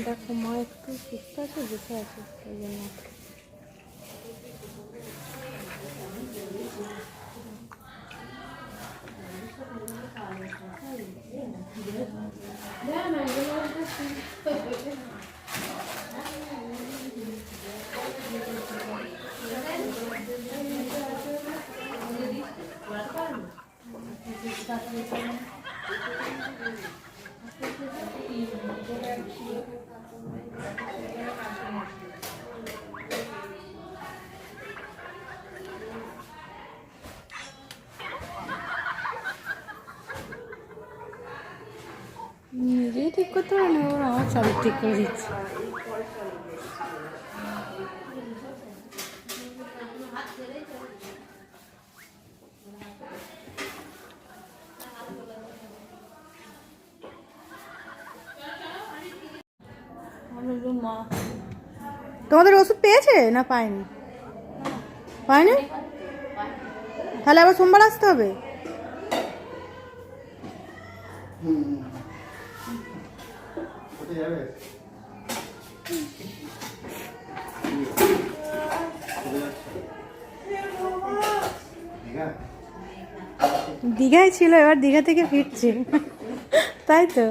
দেখো মা একটু সুস্থ আছে, বসে আছে ওই জন্য। নিজেই ঠিক করতে পারে না, ওরা আমার চাবি ঠিক করে দিচ্ছে। তোমাদের ওষুধ পেয়েছে না পায়নি? পায়নি? তাহলে আবার সোমবার আসতে হবে। দীঘায় ছিল, এবার দীঘা থেকে ফিরছে, তাই তো?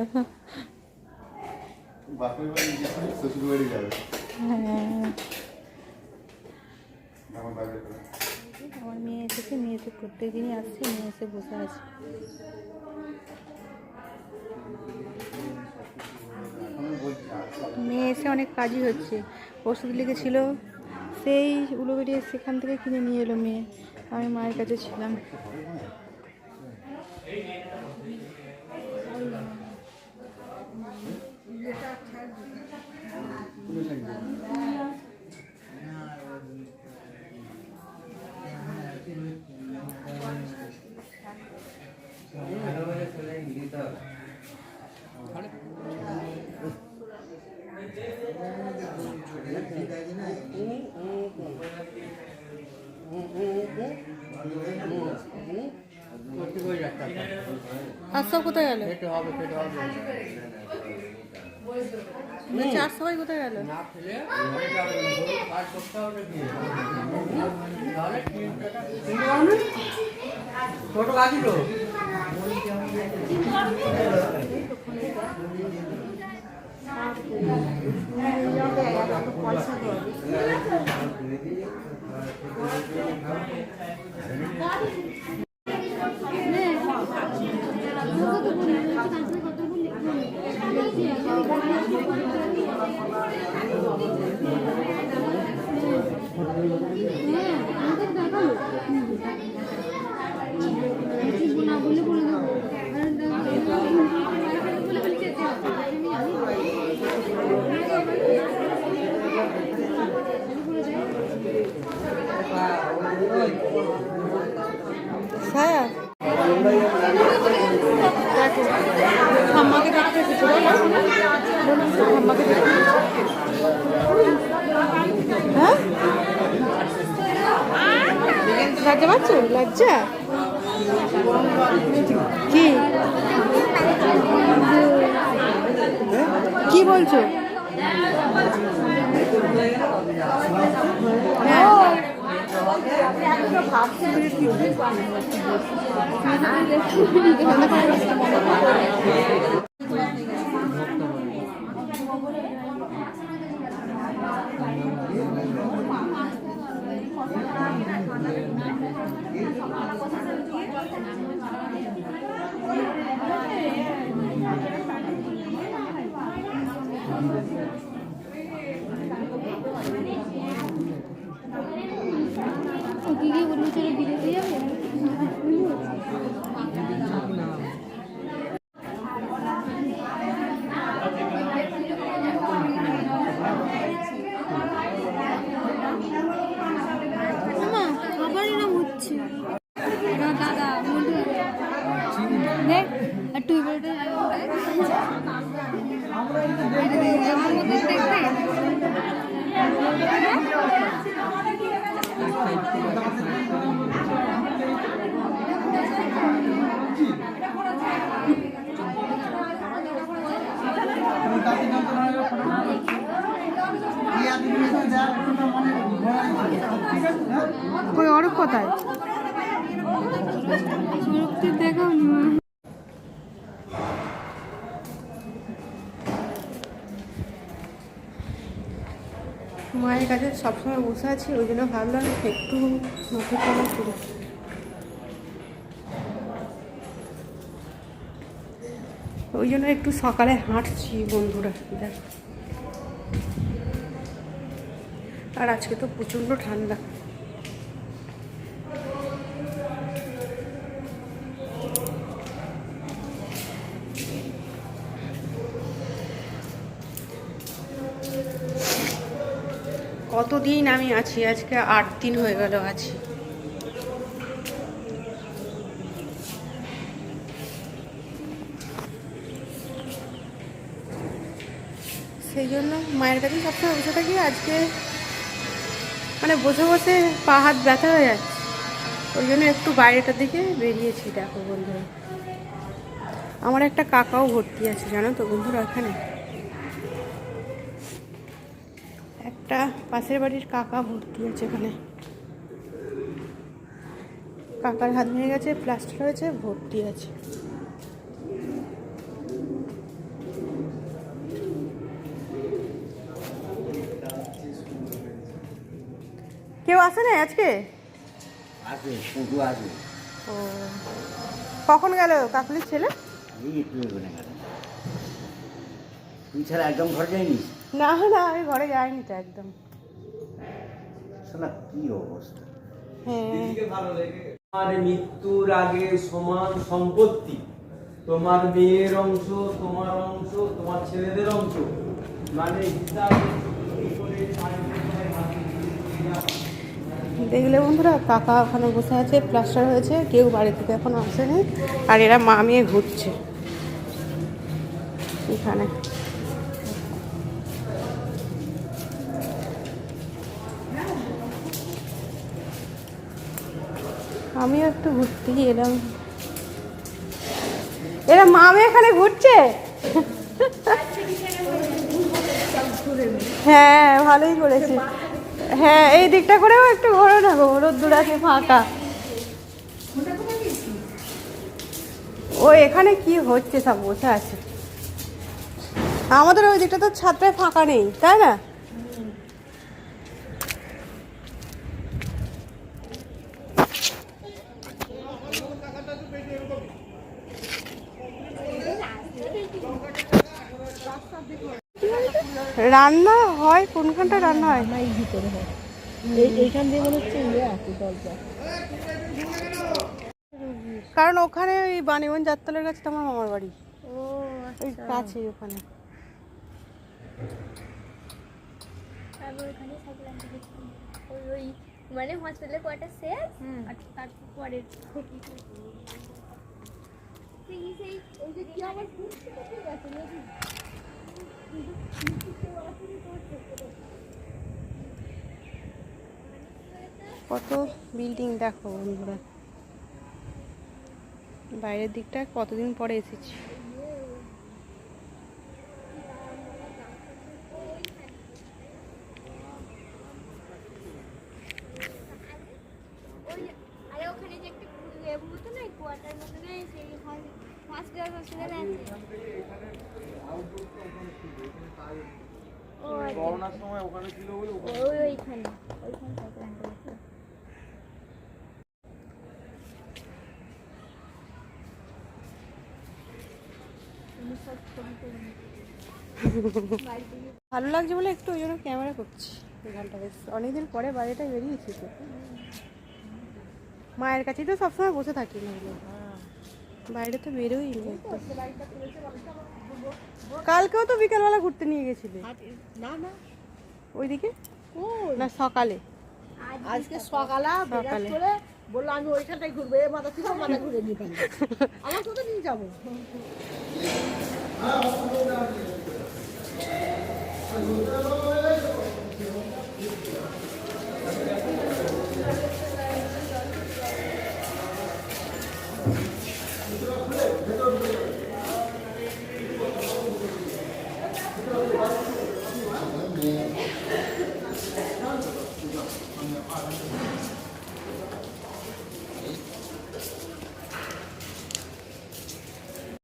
আমার মেয়ে এসেছে, মেয়ে তো প্রত্যেক দিনই আসছে, মেয়ে এসে বসে আছে। মেয়ে এসে অনেক কাজই হচ্ছে। ওষুধ লিখেছিল, সেই উলোবেরিয়ে সেখান থেকে কিনে নিয়ে এলো মেয়ে। আমি মায়ের কাছে ছিলাম। আর সব কোথায় গেল? চার সবাই কোথায় গেল? ছোট গাড়ি তো ঠাম্মাকে দেখতে এসেছে, ঠাম্মাকে দেখতে। হ্যাঁ, লজ্জা পাচ্ছ? লজ্জা কি? কি বলছো? কি বললো, চলো বিদেশে যাবে। খাবার এরকম হচ্ছে দাদা, একটু স্বরূপটি দেখাও নি মা। মায়ের কাছে সবসময় বসে আছি, ওই জন্য ভাবলাম একটু মাথা কানা করি। ওই জন্য একটু সকালে হাঁটছি বন্ধুরা। দেখ, আর আজকে তো প্রচণ্ড ঠান্ডা। কতদিন আমি আছি, আজকে 8 দিন হয়ে গেল আছি। সেই জন্য মায়ের কাছে সবসময় বসে থাকি। আজকে মানে বসে বসে পা হাত ব্যথা হয়ে যাচ্ছে, ওই জন্য একটু বাইরেটার দিকে বেরিয়েছি। দেখো বন্ধুরা, আমার একটা কাকাও ভর্তি আছে জানো তো বন্ধুরা। এখানে একটা পাশের বাড়ির কাকা ভর্তি আছে এখানে। কাকার হাত ভেঙে গেছে, প্লাস্টার হয়েছে, ভর্তি আছে। কেউ আসে না আজকে? ও, কখন গেল কাকুলির ছেলে? তুই ছাড়া একদম ঘরে যায়নি? না না, আমি ঘরে যাইনি তো একদম। কি অবস্থা! হ্যাঁ, তোমার মৃত্যুর আগে সমান সম্পত্তি, তোমার মেয়ের অংশ, তোমার অংশ, তোমার ছেলেদের অংশ, মানে দেখলে বন্ধুরা, কাকা ওখানে বসে আছে, প্লাস্টার হয়েছে, কেউ বাড়ি থেকে এখনো আসেনি। আর এরা মা মেয়ে ঘুরছে এখানে। আমিও একটু ঘুরতে গিয়ে এলাম। এরা মা মেয়ে এখানে ঘুরছে। হ্যাঁ, ভালোই করেছে। হ্যাঁ, এই দিকটা করেও একটু ঘোরো না গো, রোদ্দুর আছে, ফাঁকা। ও এখানে কি হচ্ছে, সব বসে আছে। আমাদের ওই দিকটা তো ছাদটায় ফাঁকা নেই, তাই না? রান্না হয় কোনখানটা? রান্না হয় এই ভিতরে হয়, এইখান দিয়ে মনে হচ্ছে ইয়ে আছে দরজা। কারণ ওখানে ওই বাণীগঞ্জ যাত্রালের কাছে তো আমার মামার বাড়ি। ও ওই কাছে ওখানে। আমি ওইখানে থাকলাম, ওই মানে হসপিটালে কোয়ার্টার শেষ, আর তারপর পরের সেই ওই যে কি আবার ঠিক আছে নাকি? কত বিল্ডিং দেখো বন্ধুরা। বাইরের দিকটা কতদিন পরে এসেছি। আরে ওখানে যে একটা মতো না, কোয়ার্টার মতো না, সেই হসপিটাল আছে। করোনার সময় ওখানে ছিল বলে ওইখানে থাকলাম। ভালো লাগছে বলে একটু ওই জন্য ক্যামেরা করছি। গানটা বেশ অনেকদিন পরে বাইরেটা বেরিয়েছি তো। মায়ের কাছেই তো সবসময় বসে থাকি, নাহলে বাইরে তো বেরোই নি। কালকেও তো বিকালবেলা ঘুরতে নিয়ে গেছিলে। না না, ওইদিকে না সকালে? আজকে সকালে করে বললো আমি ওইখানটাই ঘুরবো, এ মাথা থেকে মাথা ঘুরে নিয়ে পারি, আমার সাথে নিয়ে যাবো।